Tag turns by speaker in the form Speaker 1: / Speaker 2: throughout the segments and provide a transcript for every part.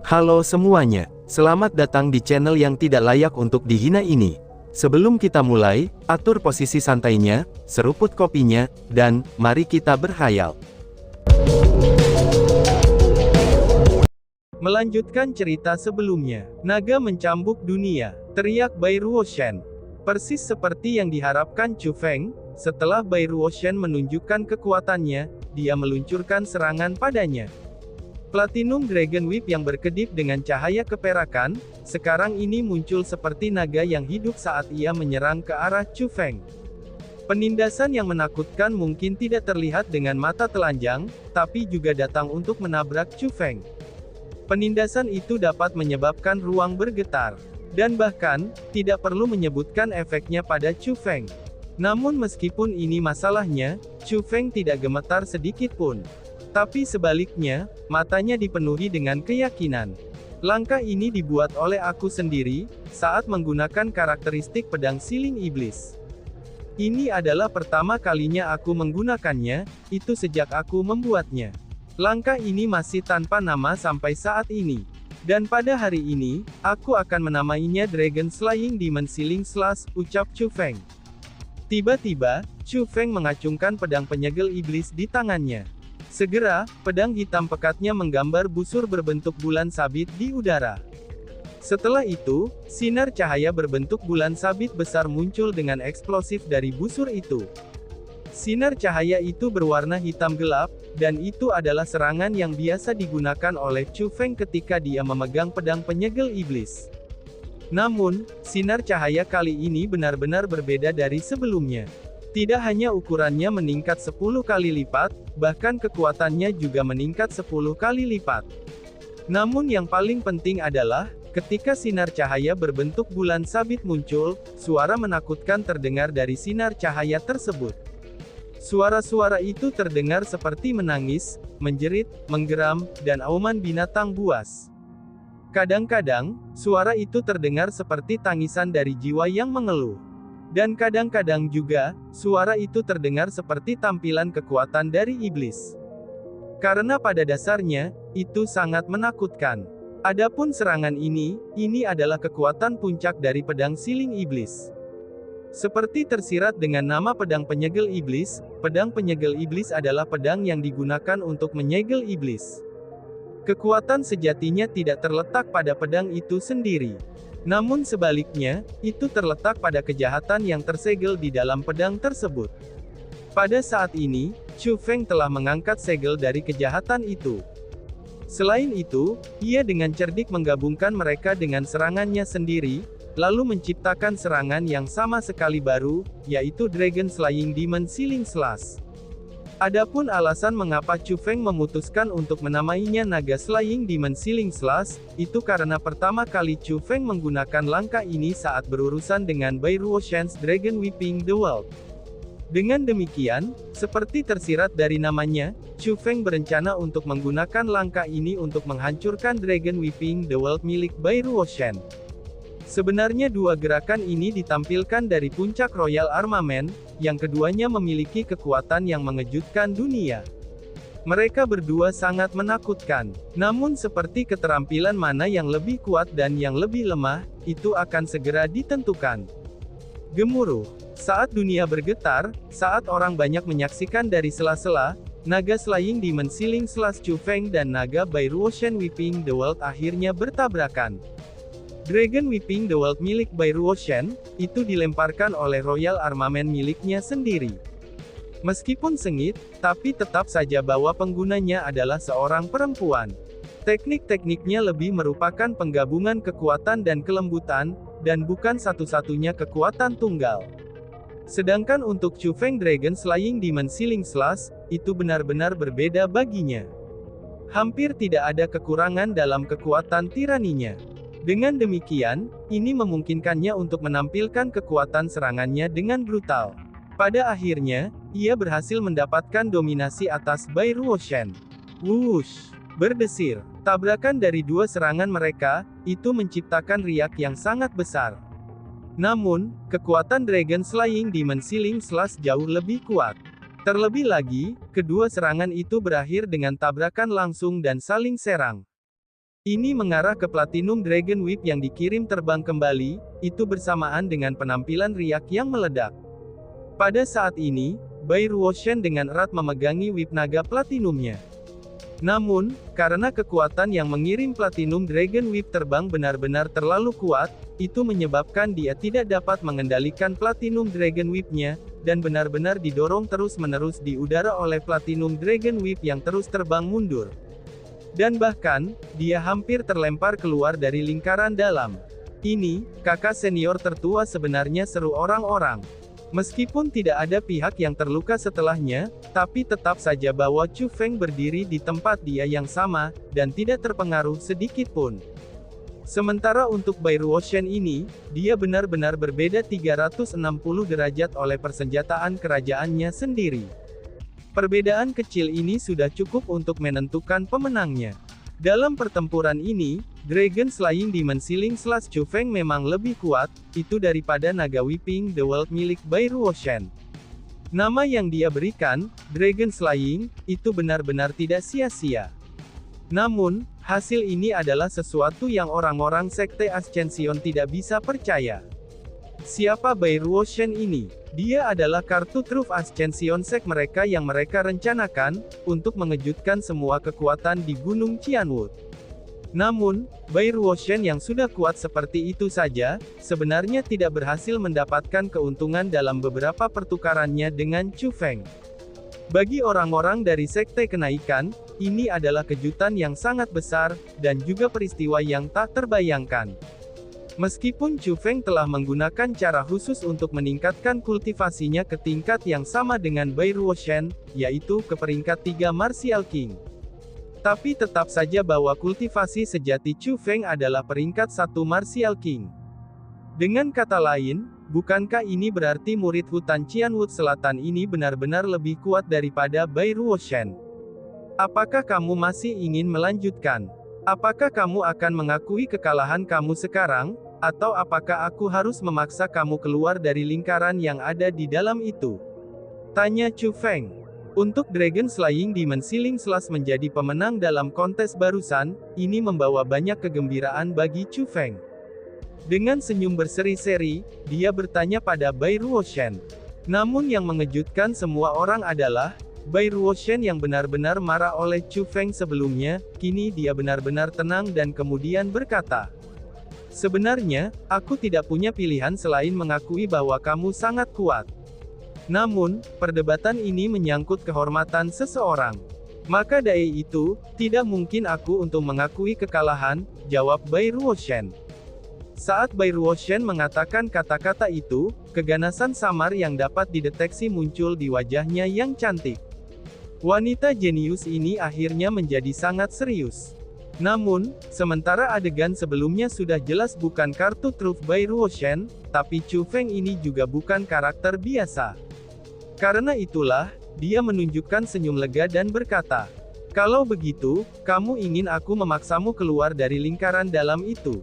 Speaker 1: Halo semuanya, selamat datang di channel yang tidak layak untuk dihina ini. Sebelum kita mulai, atur posisi santainya, seruput kopinya, dan mari kita berhayal. Melanjutkan cerita sebelumnya, naga mencambuk dunia, teriak Bai Ruoshan. Persis seperti yang diharapkan Chu Feng, setelah Bai Ruoshan menunjukkan kekuatannya, dia meluncurkan serangan padanya. Platinum Dragon Whip yang berkedip dengan cahaya keperakan, sekarang ini muncul seperti naga yang hidup saat ia menyerang ke arah Chu Feng. Penindasan yang menakutkan mungkin tidak terlihat dengan mata telanjang, tapi juga datang untuk menabrak Chu Feng. Penindasan itu dapat menyebabkan ruang bergetar. Dan bahkan, tidak perlu menyebutkan efeknya pada Chu Feng. Namun meskipun ini masalahnya, Chu Feng tidak gemetar sedikit pun. Tapi sebaliknya, matanya dipenuhi dengan keyakinan. Langkah ini dibuat oleh aku sendiri, saat menggunakan karakteristik pedang siling iblis. Ini adalah pertama kalinya aku menggunakannya, itu sejak aku membuatnya. Langkah ini masih tanpa nama sampai saat ini. Dan pada hari ini, aku akan menamainya Dragon Slaying Demon Sealing Slash, ucap Chu Feng. Tiba-tiba, Chu Feng mengacungkan pedang penyegel iblis di tangannya. Segera, pedang hitam pekatnya menggambar busur berbentuk bulan sabit di udara. Setelah itu, sinar cahaya berbentuk bulan sabit besar muncul dengan eksplosif dari busur itu. Sinar cahaya itu berwarna hitam gelap, dan itu adalah serangan yang biasa digunakan oleh Chu Feng ketika dia memegang pedang penyegel iblis. Namun, sinar cahaya kali ini benar-benar berbeda dari sebelumnya. Tidak hanya ukurannya meningkat 10 kali lipat, bahkan kekuatannya juga meningkat 10 kali lipat. Namun yang paling penting adalah, ketika sinar cahaya berbentuk bulan sabit muncul, suara menakutkan terdengar dari sinar cahaya tersebut. Suara-suara itu terdengar seperti menangis, menjerit, menggeram, dan auman binatang buas. Kadang-kadang, suara itu terdengar seperti tangisan dari jiwa yang mengeluh. Dan kadang-kadang juga, suara itu terdengar seperti tampilan kekuatan dari iblis. Karena pada dasarnya, itu sangat menakutkan. Adapun serangan ini adalah kekuatan puncak dari pedang siling iblis. Seperti tersirat dengan nama pedang penyegel iblis adalah pedang yang digunakan untuk menyegel iblis. Kekuatan sejatinya tidak terletak pada pedang itu sendiri. Namun sebaliknya, itu terletak pada kejahatan yang tersegel di dalam pedang tersebut. Pada saat ini, Chu Feng telah mengangkat segel dari kejahatan itu. Selain itu, ia dengan cerdik menggabungkan mereka dengan serangannya sendiri, lalu menciptakan serangan yang sama sekali baru, yaitu Dragon Slaying Demon Sealing Slash. Adapun alasan mengapa Chu Feng memutuskan untuk menamainya Naga Slaying Demon Sealing Slash, itu karena pertama kali Chu Feng menggunakan langkah ini saat berurusan dengan Bai Ruoshan's Dragon Whipping the World. Dengan demikian, seperti tersirat dari namanya, Chu Feng berencana untuk menggunakan langkah ini untuk menghancurkan Dragon Whipping the World milik Bai Ruoshan. Sebenarnya dua gerakan ini ditampilkan dari puncak Royal Armament, yang keduanya memiliki kekuatan yang mengejutkan dunia. Mereka berdua sangat menakutkan. Namun seperti keterampilan mana yang lebih kuat dan yang lebih lemah, itu akan segera ditentukan. Gemuruh. Saat dunia bergetar, saat orang banyak menyaksikan dari sela-sela, Naga Slaying Demon Sealing Slash Chu Feng dan Naga Bai Ruoshan Whipping the World akhirnya bertabrakan. Dragon Whipping the World milik Bai Ruoshan, itu dilemparkan oleh Royal Armament miliknya sendiri. Meskipun sengit, tapi tetap saja bahwa penggunanya adalah seorang perempuan. Teknik-tekniknya lebih merupakan penggabungan kekuatan dan kelembutan, dan bukan satu-satunya kekuatan tunggal. Sedangkan untuk Chu Feng Dragon Slaying Demon Sealing Slash, itu benar-benar berbeda baginya. Hampir tidak ada kekurangan dalam kekuatan tiraninya. Dengan demikian, ini memungkinkannya untuk menampilkan kekuatan serangannya dengan brutal. Pada akhirnya, ia berhasil mendapatkan dominasi atas Bai Ruoshan. Wush! Berdesir. Tabrakan dari dua serangan mereka, itu menciptakan riak yang sangat besar. Namun, kekuatan Dragon Slaying Demon Sealing Slash jauh lebih kuat. Terlebih lagi, kedua serangan itu berakhir dengan tabrakan langsung dan saling serang. Ini mengarah ke Platinum Dragon Whip yang dikirim terbang kembali, itu bersamaan dengan penampilan riak yang meledak. Pada saat ini, Bai Ruoshan dengan erat memegangi whip naga platinumnya. Namun, karena kekuatan yang mengirim Platinum Dragon Whip terbang benar-benar terlalu kuat, itu menyebabkan dia tidak dapat mengendalikan Platinum Dragon Whip-nya, dan benar-benar didorong terus-menerus di udara oleh Platinum Dragon Whip yang terus terbang mundur. Dan bahkan, dia hampir terlempar keluar dari lingkaran dalam. Ini, kakak senior tertua sebenarnya, seru orang-orang. Meskipun tidak ada pihak yang terluka setelahnya, tapi tetap saja bahwa Chu Feng berdiri di tempat dia yang sama, dan tidak terpengaruh sedikit pun. Sementara untuk Bai Ruoshan ini, dia benar-benar berbeda 360 derajat oleh persenjataan kerajaannya sendiri. Perbedaan kecil ini sudah cukup untuk menentukan pemenangnya. Dalam pertempuran ini, Dragon Slaying Demon Sealing Slash Chu Feng memang lebih kuat, itu daripada naga Whipping the World milik Bai Ruoshan. Nama yang dia berikan, Dragon Slaying, itu benar-benar tidak sia-sia. Namun, hasil ini adalah sesuatu yang orang-orang Sekte Ascension tidak bisa percaya. Siapa Bai Ruoshan ini? Dia adalah kartu truf Ascension Sek mereka yang mereka rencanakan, untuk mengejutkan semua kekuatan di Gunung Qianwood. Namun, Bai Ruoshan yang sudah kuat seperti itu saja, sebenarnya tidak berhasil mendapatkan keuntungan dalam beberapa pertukarannya dengan Chu Feng. Bagi orang-orang dari Sekte Kenaikan, ini adalah kejutan yang sangat besar, dan juga peristiwa yang tak terbayangkan. Meskipun Chu Feng telah menggunakan cara khusus untuk meningkatkan kultivasinya ke tingkat yang sama dengan Bai Ruoshan, yaitu ke peringkat 3 Martial King. Tapi tetap saja bahwa kultivasi sejati Chu Feng adalah peringkat 1 Martial King. Dengan kata lain, bukankah ini berarti murid hutan Qianwood Selatan ini benar-benar lebih kuat daripada Bai Ruoshan? Apakah kamu masih ingin melanjutkan? Apakah kamu akan mengakui kekalahan kamu sekarang? Atau apakah aku harus memaksa kamu keluar dari lingkaran yang ada di dalam itu? Tanya Chu Feng. Untuk Dragon Slaying Demon Sealing Slash menjadi pemenang dalam kontes barusan, ini membawa banyak kegembiraan bagi Chu Feng. Dengan senyum berseri-seri, dia bertanya pada Bai Ruoshan. Namun yang mengejutkan semua orang adalah, Bai Ruoshan yang benar-benar marah oleh Chu Feng sebelumnya, kini dia benar-benar tenang dan kemudian berkata, "Sebenarnya, aku tidak punya pilihan selain mengakui bahwa kamu sangat kuat. Namun, perdebatan ini menyangkut kehormatan seseorang. Maka dari itu, tidak mungkin aku untuk mengakui kekalahan," jawab Bai Ruoshan. Saat Bai Ruoshan mengatakan kata-kata itu, keganasan samar yang dapat dideteksi muncul di wajahnya yang cantik. Wanita jenius ini akhirnya menjadi sangat serius. Namun, sementara adegan sebelumnya sudah jelas bukan kartu truf Bai Ruoshan, tapi Chu Feng ini juga bukan karakter biasa. Karena itulah, dia menunjukkan senyum lega dan berkata, "Kalau begitu, kamu ingin aku memaksamu keluar dari lingkaran dalam itu?"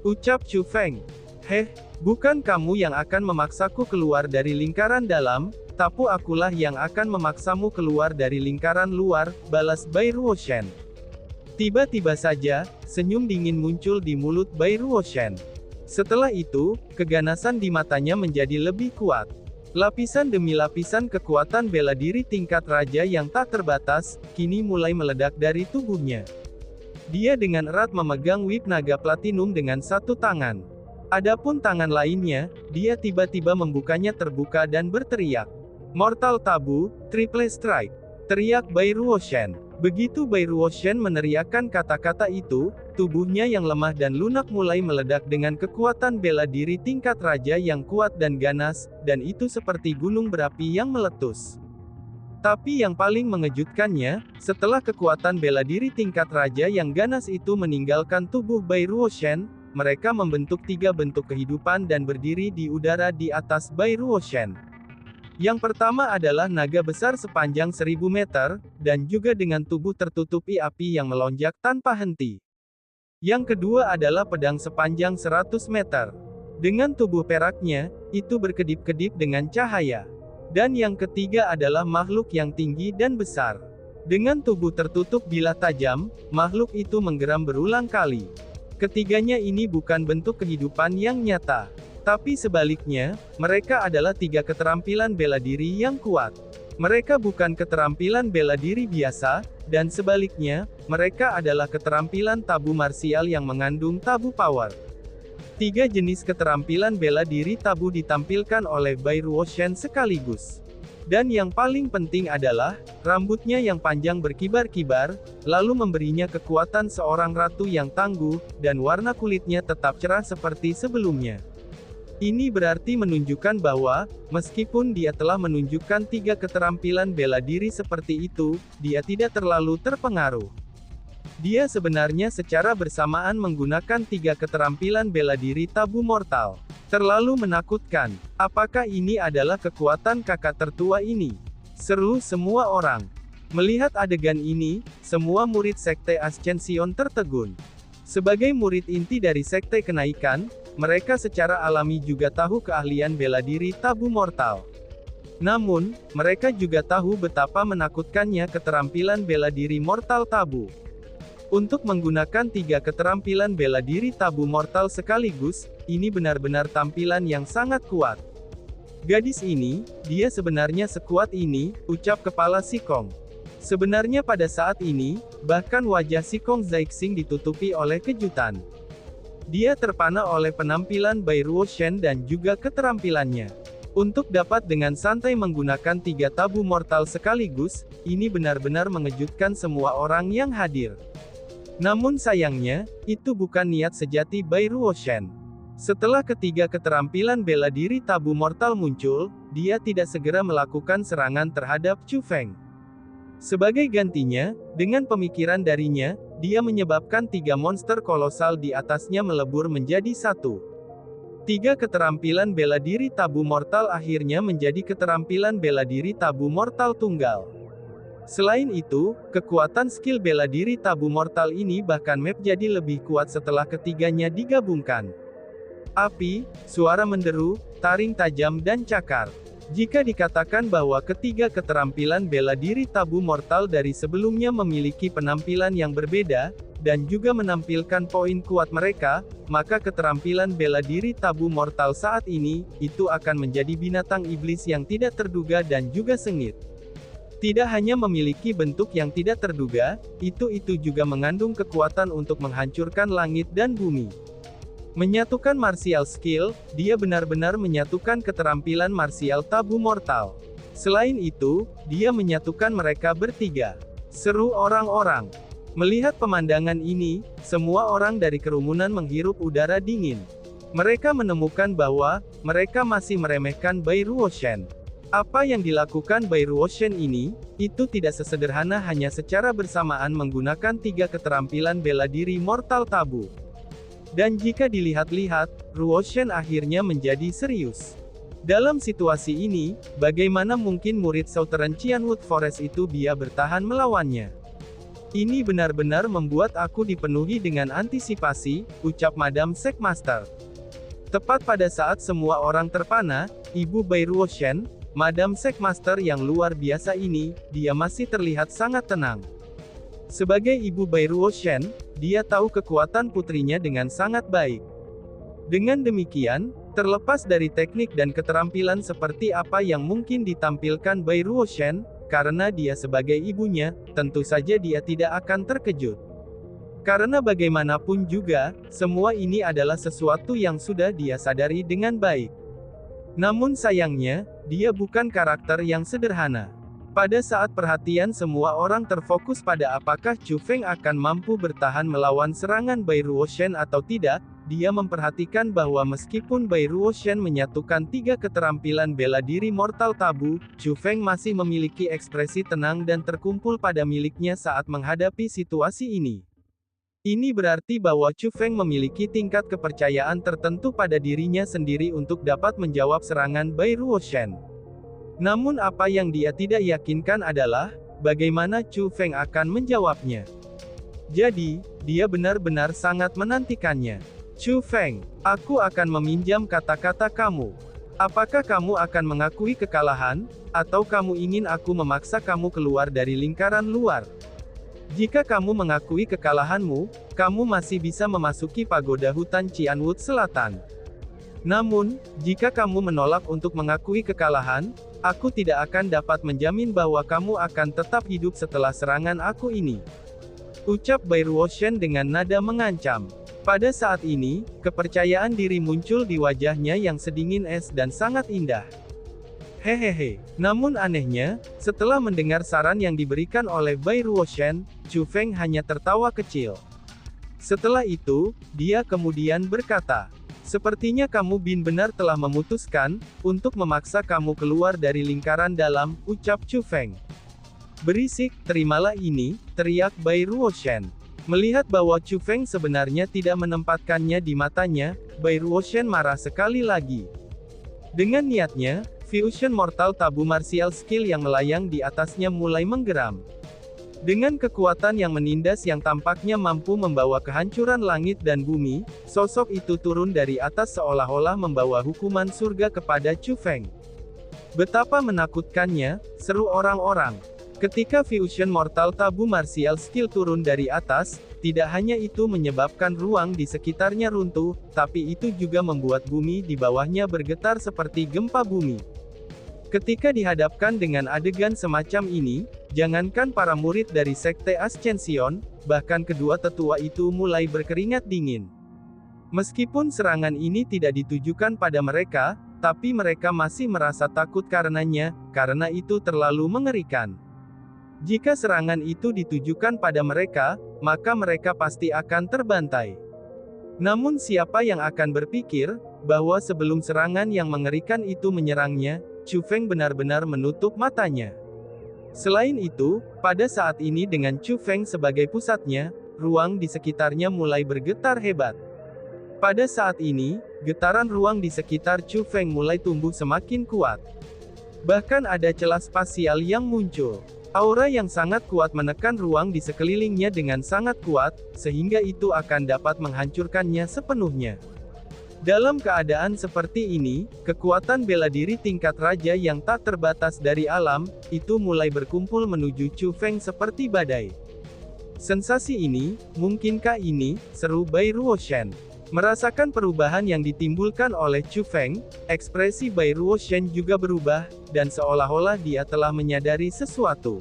Speaker 1: Ucap Chu Feng. "Heh, bukan kamu yang akan memaksaku keluar dari lingkaran dalam, tapi akulah yang akan memaksamu keluar dari lingkaran luar," balas Bai Ruoshan. Tiba-tiba saja, senyum dingin muncul di mulut Bai Ruoshan. Setelah itu, keganasan di matanya menjadi lebih kuat. Lapisan demi lapisan kekuatan bela diri tingkat raja yang tak terbatas, kini mulai meledak dari tubuhnya. Dia dengan erat memegang whip naga platinum dengan satu tangan. Adapun tangan lainnya, dia tiba-tiba membukanya terbuka dan berteriak, "Mortal Tabu, Triple Strike!" teriak Bai Ruoshan. Begitu Bai Ruoshan meneriakkan kata-kata itu, tubuhnya yang lemah dan lunak mulai meledak dengan kekuatan bela diri tingkat raja yang kuat dan ganas, dan itu seperti gunung berapi yang meletus. Tapi yang paling mengejutkannya, setelah kekuatan bela diri tingkat raja yang ganas itu meninggalkan tubuh Bai Ruoshan, mereka membentuk 3 bentuk kehidupan dan berdiri di udara di atas Bai Ruoshan. Yang pertama adalah naga besar sepanjang 1000 meter, dan juga dengan tubuh tertutupi api yang melonjak tanpa henti. Yang kedua adalah pedang sepanjang 100 meter. Dengan tubuh peraknya, itu berkedip-kedip dengan cahaya. Dan yang ketiga adalah makhluk yang tinggi dan besar. Dengan tubuh tertutup bilah tajam, makhluk itu menggeram berulang kali. Ketiganya ini bukan bentuk kehidupan yang nyata. Tapi sebaliknya, mereka adalah tiga keterampilan bela diri yang kuat. Mereka bukan keterampilan bela diri biasa, dan sebaliknya, mereka adalah keterampilan tabu marsial yang mengandung tabu power. Tiga jenis keterampilan bela diri tabu ditampilkan oleh Bai Ruoshan sekaligus. Dan yang paling penting adalah, rambutnya yang panjang berkibar-kibar, lalu memberinya kekuatan seorang ratu yang tangguh, dan warna kulitnya tetap cerah seperti sebelumnya. Ini berarti menunjukkan bahwa, meskipun dia telah menunjukkan tiga keterampilan bela diri seperti itu, dia tidak terlalu terpengaruh. Dia sebenarnya secara bersamaan menggunakan tiga keterampilan bela diri tabu mortal. Terlalu menakutkan. Apakah ini adalah kekuatan kakak tertua ini? Seru semua orang. Melihat adegan ini, semua murid Sekte Ascension tertegun. Sebagai murid inti dari Sekte Kenaikan, mereka secara alami juga tahu keahlian bela diri tabu mortal. Namun, mereka juga tahu betapa menakutkannya keterampilan bela diri mortal tabu. Untuk menggunakan tiga keterampilan bela diri tabu mortal sekaligus, ini benar-benar tampilan yang sangat kuat. Gadis ini, dia sebenarnya sekuat ini, ucap kepala Sikong. Sebenarnya pada saat ini, bahkan wajah Sikong Zaixing ditutupi oleh kejutan. Dia terpana oleh penampilan Bai Ruoshan dan juga keterampilannya. Untuk dapat dengan santai menggunakan tiga tabu mortal sekaligus, ini benar-benar mengejutkan semua orang yang hadir. Namun sayangnya, itu bukan niat sejati Bai Ruoshan. Setelah ketiga keterampilan bela diri tabu mortal muncul, dia tidak segera melakukan serangan terhadap Chu Feng. Sebagai gantinya, dengan pemikiran darinya, dia menyebabkan tiga monster kolosal di atasnya melebur menjadi satu. Tiga keterampilan bela diri tabu mortal akhirnya menjadi keterampilan bela diri tabu mortal tunggal. Selain itu, kekuatan skill bela diri tabu mortal ini bahkan map jadi lebih kuat setelah ketiganya digabungkan. Api, suara menderu, taring tajam dan cakar. Jika dikatakan bahwa ketiga keterampilan bela diri tabu mortal dari sebelumnya memiliki penampilan yang berbeda, dan juga menampilkan poin kuat mereka, maka keterampilan bela diri tabu mortal saat ini, itu akan menjadi binatang iblis yang tidak terduga dan juga sengit. Tidak hanya memiliki bentuk yang tidak terduga, itu juga mengandung kekuatan untuk menghancurkan langit dan bumi. Menyatukan martial skill, dia benar-benar menyatukan keterampilan martial tabu mortal. Selain itu, dia menyatukan mereka bertiga. Seru orang-orang. Melihat pemandangan ini, semua orang dari kerumunan menghirup udara dingin. Mereka menemukan bahwa, mereka masih meremehkan Bai Ruoshan. Apa yang dilakukan Bai Ruoshan ini, itu tidak sesederhana hanya secara bersamaan menggunakan tiga keterampilan bela diri mortal tabu. Dan jika dilihat-lihat, Ruoshan akhirnya menjadi serius. Dalam situasi ini, bagaimana mungkin murid Southern Qianwood Forest itu bisa bertahan melawannya? Ini benar-benar membuat aku dipenuhi dengan antisipasi, ucap Madam Sekmaster. Tepat pada saat semua orang terpana, Ibu Bai Ruoshan, Madam Sekmaster yang luar biasa ini, dia masih terlihat sangat tenang. Sebagai Ibu Bai Ruoshan, dia tahu kekuatan putrinya dengan sangat baik. Dengan demikian, terlepas dari teknik dan keterampilan seperti apa yang mungkin ditampilkan Bai Ruoshan, karena dia sebagai ibunya, tentu saja dia tidak akan terkejut. Karena bagaimanapun juga, semua ini adalah sesuatu yang sudah dia sadari dengan baik. Namun sayangnya, dia bukan karakter yang sederhana. Pada saat perhatian semua orang terfokus pada apakah Chu Feng akan mampu bertahan melawan serangan Bai Ruoshan atau tidak, dia memperhatikan bahwa meskipun Bai Ruoshan menyatukan tiga keterampilan bela diri mortal tabu, Chu Feng masih memiliki ekspresi tenang dan terkumpul pada miliknya saat menghadapi situasi ini. Ini berarti bahwa Chu Feng memiliki tingkat kepercayaan tertentu pada dirinya sendiri untuk dapat menjawab serangan Bai Ruoshan. Namun apa yang dia tidak yakinkan adalah, bagaimana Chu Feng akan menjawabnya. Jadi, dia benar-benar sangat menantikannya. Chu Feng, aku akan meminjam kata-kata kamu. Apakah kamu akan mengakui kekalahan, atau kamu ingin aku memaksa kamu keluar dari lingkaran luar? Jika kamu mengakui kekalahanmu, kamu masih bisa memasuki pagoda hutan Cianwood Selatan. Namun, jika kamu menolak untuk mengakui kekalahan, aku tidak akan dapat menjamin bahwa kamu akan tetap hidup setelah serangan aku ini. Ucap Bairuoshen dengan nada mengancam. Pada saat ini, kepercayaan diri muncul di wajahnya yang sedingin es dan sangat indah. Hehehe. Namun anehnya, setelah mendengar saran yang diberikan oleh Bairuoshen, Chu Feng hanya tertawa kecil. Setelah itu, dia kemudian berkata, "Sepertinya kamu benar telah memutuskan untuk memaksa kamu keluar dari lingkaran dalam," ucap Chu Feng. "Berisik, terimalah ini," teriak Bairuoshen. Melihat bahwa Chu Feng sebenarnya tidak menempatkannya di matanya, Bairuoshen marah sekali lagi. Dengan niatnya, Fusion Mortal Tabu Martial Skill yang melayang di atasnya mulai menggeram. Dengan kekuatan yang menindas yang tampaknya mampu membawa kehancuran langit dan bumi, sosok itu turun dari atas seolah-olah membawa hukuman surga kepada Chu Feng. "Betapa menakutkannya," seru orang-orang. Ketika Fusion Mortal Tabu Martial Skill turun dari atas, tidak hanya itu menyebabkan ruang di sekitarnya runtuh, tapi itu juga membuat bumi di bawahnya bergetar seperti gempa bumi. Ketika dihadapkan dengan adegan semacam ini, jangankan para murid dari Sekte Ascension, bahkan kedua tetua itu mulai berkeringat dingin. Meskipun serangan ini tidak ditujukan pada mereka, tapi mereka masih merasa takut karenanya, karena itu terlalu mengerikan. Jika serangan itu ditujukan pada mereka, maka mereka pasti akan terbantai. Namun siapa yang akan berpikir, bahwa sebelum serangan yang mengerikan itu menyerangnya, Chu Feng benar-benar menutup matanya. Selain itu, pada saat ini dengan Chu Feng sebagai pusatnya, ruang di sekitarnya mulai bergetar hebat. Pada saat ini, getaran ruang di sekitar Chu Feng mulai tumbuh semakin kuat. Bahkan ada celah spasial yang muncul. Aura yang sangat kuat menekan ruang di sekelilingnya dengan sangat kuat, sehingga itu akan dapat menghancurkannya sepenuhnya. Dalam keadaan seperti ini, kekuatan bela diri tingkat raja yang tak terbatas dari alam, itu mulai berkumpul menuju Chu Feng seperti badai. "Sensasi ini, mungkinkah ini?" seru Bairuoshen. Merasakan perubahan yang ditimbulkan oleh Chu Feng, ekspresi Bairuoshen juga berubah, dan seolah-olah dia telah menyadari sesuatu.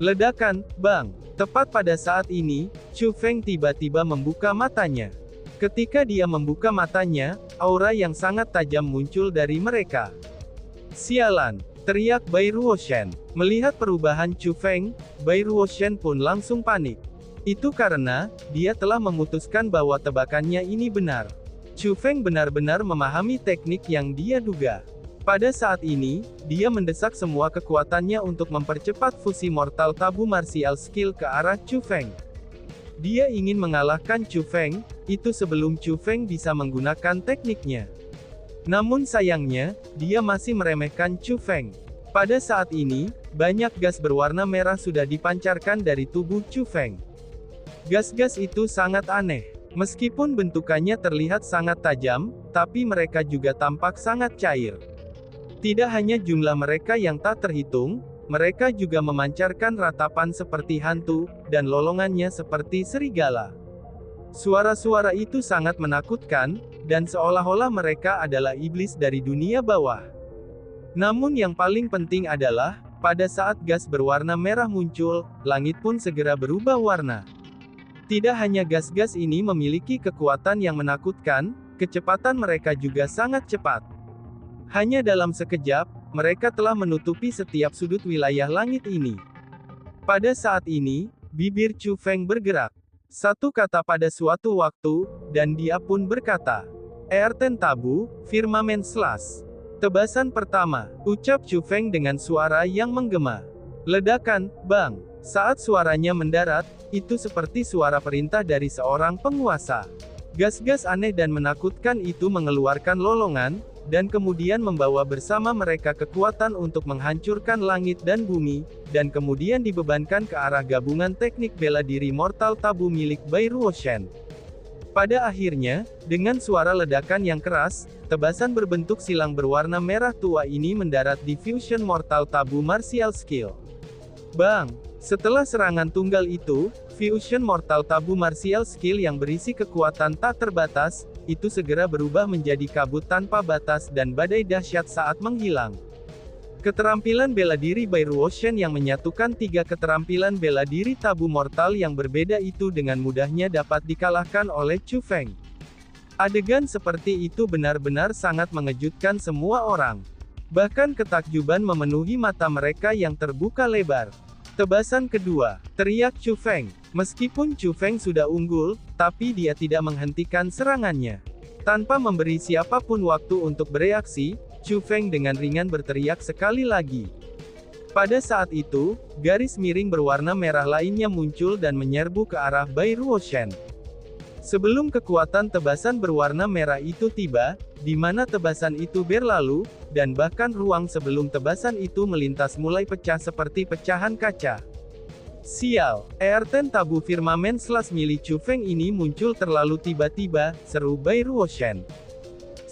Speaker 1: Ledakan, bang! Tepat pada saat ini, Chu Feng tiba-tiba membuka matanya. Ketika dia membuka matanya, aura yang sangat tajam muncul dari mereka. "Sialan!" teriak Bairuoshen. Melihat perubahan Chu Feng, Bairuoshen pun langsung panik. Itu karena, dia telah memutuskan bahwa tebakannya ini benar. Chu Feng benar-benar memahami teknik yang dia duga. Pada saat ini, dia mendesak semua kekuatannya untuk mempercepat fusi Mortal Tabu Martial Skill ke arah Chu Feng. Dia ingin mengalahkan Chu Feng, itu sebelum Chu Feng bisa menggunakan tekniknya. Namun sayangnya, dia masih meremehkan Chu Feng. Pada saat ini, banyak gas berwarna merah sudah dipancarkan dari tubuh Chu Feng. Gas-gas itu sangat aneh. Meskipun bentukannya terlihat sangat tajam, tapi mereka juga tampak sangat cair. Tidak hanya jumlah mereka yang tak terhitung, mereka juga memancarkan ratapan seperti hantu, dan lolongannya seperti serigala. Suara-suara itu sangat menakutkan, dan seolah-olah mereka adalah iblis dari dunia bawah. Namun yang paling penting adalah, pada saat gas berwarna merah muncul, langit pun segera berubah warna. Tidak hanya gas-gas ini memiliki kekuatan yang menakutkan, kecepatan mereka juga sangat cepat. Hanya dalam sekejap, mereka telah menutupi setiap sudut wilayah langit ini. Pada saat ini, bibir Chu Feng bergerak. Satu kata pada suatu waktu, dan dia pun berkata, "Earthen Tabu, Firmament Slash." Tebasan pertama, ucap Chu Feng dengan suara yang menggema. Ledakan, bang! Saat suaranya mendarat, itu seperti suara perintah dari seorang penguasa. Gas-gas aneh dan menakutkan itu mengeluarkan lolongan, dan kemudian membawa bersama mereka kekuatan untuk menghancurkan langit dan bumi, dan kemudian dibebankan ke arah gabungan teknik bela diri Mortal Tabu milik Bairuoshen. Pada akhirnya, dengan suara ledakan yang keras, tebasan berbentuk silang berwarna merah tua ini mendarat di Fusion Mortal Tabu Martial Skill. Bang! Setelah serangan tunggal itu, Fusion Mortal Tabu Martial Skill yang berisi kekuatan tak terbatas, itu segera berubah menjadi kabut tanpa batas dan badai dahsyat saat menghilang. Keterampilan bela diri By Ruoshan yang menyatukan tiga keterampilan bela diri tabu mortal yang berbeda itu dengan mudahnya dapat dikalahkan oleh Chu Feng. Adegan seperti itu benar-benar sangat mengejutkan semua orang. Bahkan ketakjuban memenuhi mata mereka yang terbuka lebar. Tebasan kedua, teriak Chu Feng. Meskipun Chu Feng sudah unggul, tapi dia tidak menghentikan serangannya. Tanpa memberi siapapun waktu untuk bereaksi, Chu Feng dengan ringan berteriak sekali lagi. Pada saat itu, garis miring berwarna merah lainnya muncul dan menyerbu ke arah By Ruoshan. Sebelum kekuatan tebasan berwarna merah itu tiba, di mana tebasan itu berlalu, dan bahkan ruang sebelum tebasan itu melintas mulai pecah seperti pecahan kaca. Sial, Earthen Tabu Firmament Slash milik Chu Feng ini muncul terlalu tiba-tiba, seru By Ruoshan.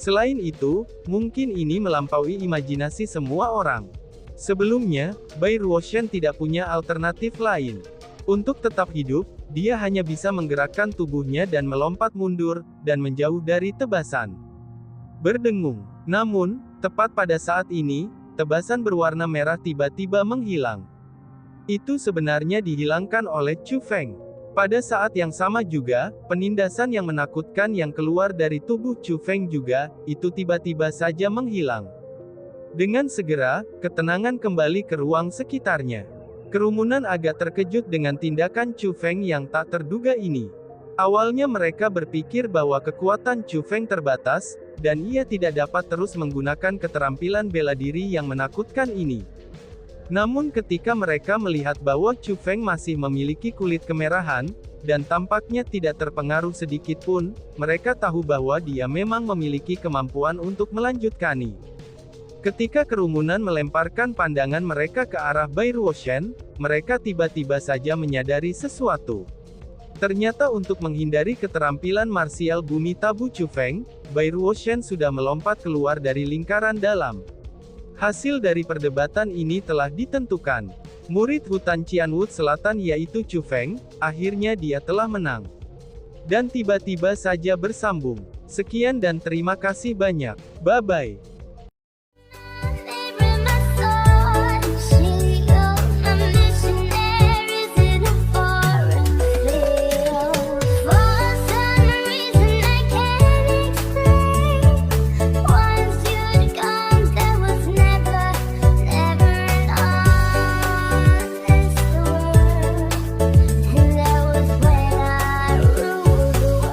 Speaker 1: Selain itu, mungkin ini melampaui imajinasi semua orang. Sebelumnya, By Ruoshan tidak punya alternatif lain. Untuk tetap hidup, dia hanya bisa menggerakkan tubuhnya dan melompat mundur, dan menjauh dari tebasan. Berdengung. Namun, tepat pada saat ini, tebasan berwarna merah tiba-tiba menghilang. Itu sebenarnya dihilangkan oleh Chu Feng. Pada saat yang sama juga, penindasan yang menakutkan yang keluar dari tubuh Chu Feng juga, itu tiba-tiba saja menghilang. Dengan segera, ketenangan kembali ke ruang sekitarnya. Kerumunan agak terkejut dengan tindakan Chu Feng yang tak terduga ini. Awalnya mereka berpikir bahwa kekuatan Chu Feng terbatas, dan ia tidak dapat terus menggunakan keterampilan bela diri yang menakutkan ini. Namun ketika mereka melihat bahwa Chu Feng masih memiliki kulit kemerahan, dan tampaknya tidak terpengaruh sedikit pun, mereka tahu bahwa dia memang memiliki kemampuan untuk melanjutkani. Ketika kerumunan melemparkan pandangan mereka ke arah By Ruoshan, mereka tiba-tiba saja menyadari sesuatu. Ternyata untuk menghindari keterampilan marsial bumi tabu Chu Feng, By Ruoshan sudah melompat keluar dari lingkaran dalam. Hasil dari perdebatan ini telah ditentukan. Murid hutan Qianwood Selatan yaitu Chu Feng, akhirnya dia telah menang. Dan tiba-tiba saja bersambung. Sekian dan terima kasih banyak. Bye-bye.